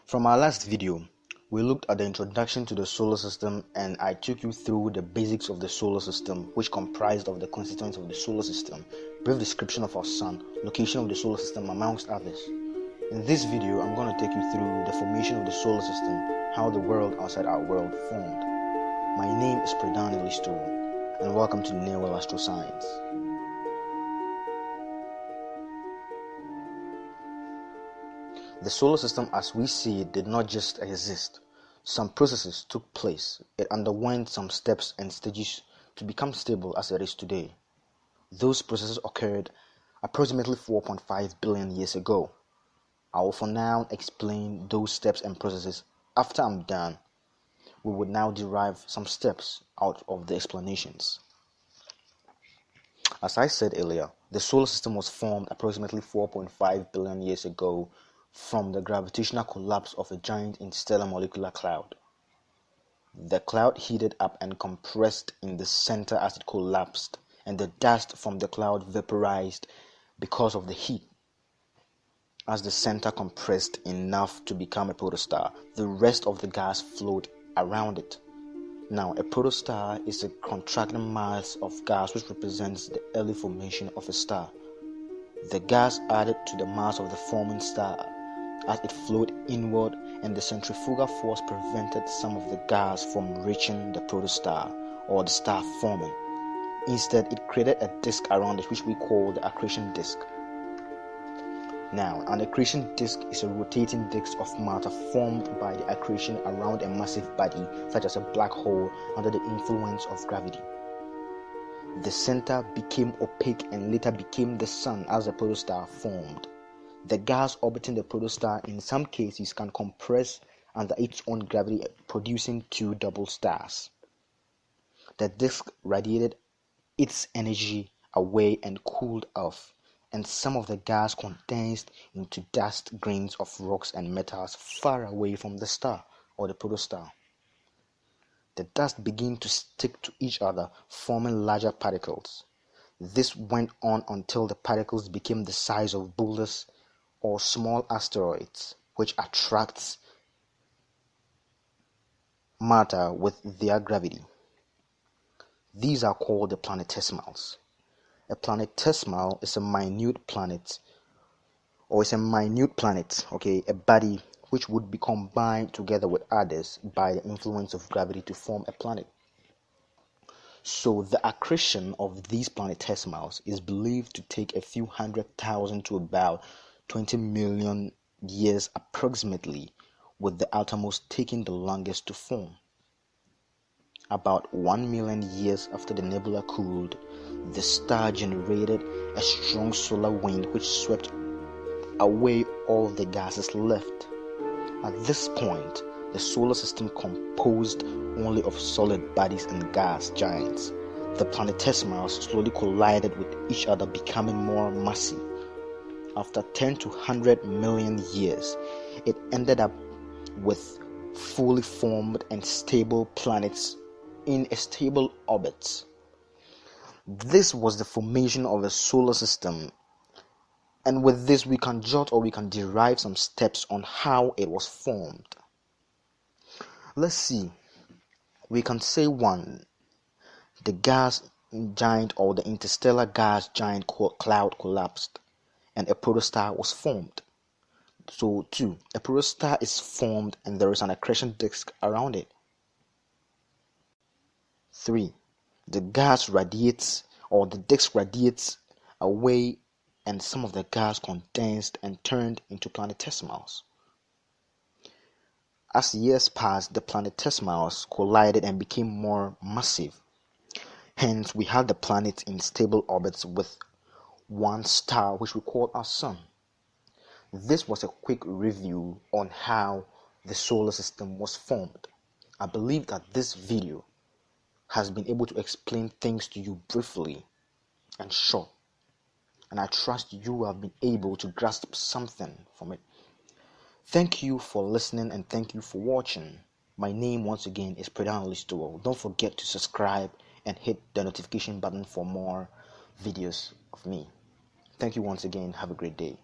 From our last video, we looked at the introduction to the solar system and I took you through the basics of the solar system, which comprised of the constituents of the solar system, brief description of our sun, location of the solar system, amongst others. In this video, I'm going to take you through the formation of the solar system, how the world outside our world formed. My name is Predan Listo, and welcome to Newell Astro-science. The solar system as we see it did not just exist. Some processes took place. It underwent some steps and stages to become stable as it is today. Those processes occurred approximately 4.5 billion years ago. I will for now explain those steps and processes. After I'm done, we would now derive some steps out of the explanations. As I said earlier, the solar system was formed approximately 4.5 billion years ago from the gravitational collapse of a giant interstellar molecular cloud. The cloud heated up and compressed in the center as it collapsed, and the dust from the cloud vaporized because of the heat. As the center compressed enough to become a protostar, the rest of the gas flowed around it. Now, a protostar is a contracting mass of gas which represents the early formation of a star. The gas added to the mass of the forming star as it flowed inward, and the centrifugal force prevented some of the gas from reaching the protostar or the star forming. Instead, it created a disk around it which we call the accretion disk. Now, an accretion disk is a rotating disk of matter formed by the accretion around a massive body such as a black hole under the influence of gravity. The center became opaque and later became the sun as the protostar formed. The gas orbiting the protostar in some cases can compress under its own gravity, producing two double stars. The disk radiated its energy away and cooled off, and some of the gas condensed into dust grains of rocks and metals far away from the star or the protostar. The dust began to stick to each other, forming larger particles. This went on until the particles became the size of boulders or small asteroids, which attracts matter with their gravity. These are called the planetesimals. A planetesimal is a minute planet, a body which would be combined together with others by the influence of gravity to form a planet. So the accretion of these planetesimals is believed to take a few 100,000 to about 20 million years approximately, with the outermost taking the longest to form. About 1 million years after the nebula cooled, the star generated a strong solar wind which swept away all the gases left. At this point, the solar system composed only of solid bodies and gas giants. The planetesimals slowly collided with each other, becoming more massive. After 10 to 100 million years, it ended up with fully formed and stable planets in a stable orbit. This was the formation of a solar system, and with this we can jot or we can derive some steps on how it was formed. Let's see. We can say 1. The gas giant or the interstellar gas giant cloud collapsed and a protostar was formed. So 2. A protostar is formed and there is an accretion disk around it. 3. The gas radiates or the disk radiates away and some of the gas condensed and turned into planetesimals. As years passed, the planetesimals collided and became more massive. Hence, we had the planets in stable orbits with one star which we call our sun. This was a quick review on how the solar system was formed. I believe that this video has been able to explain things to you briefly and short, and I trust you have been able to grasp something from it. Thank you for listening and thank you for watching. My name once again is Predan Listo. Don't forget to subscribe and hit the notification button for more videos of me. Thank you once again. Have a great day.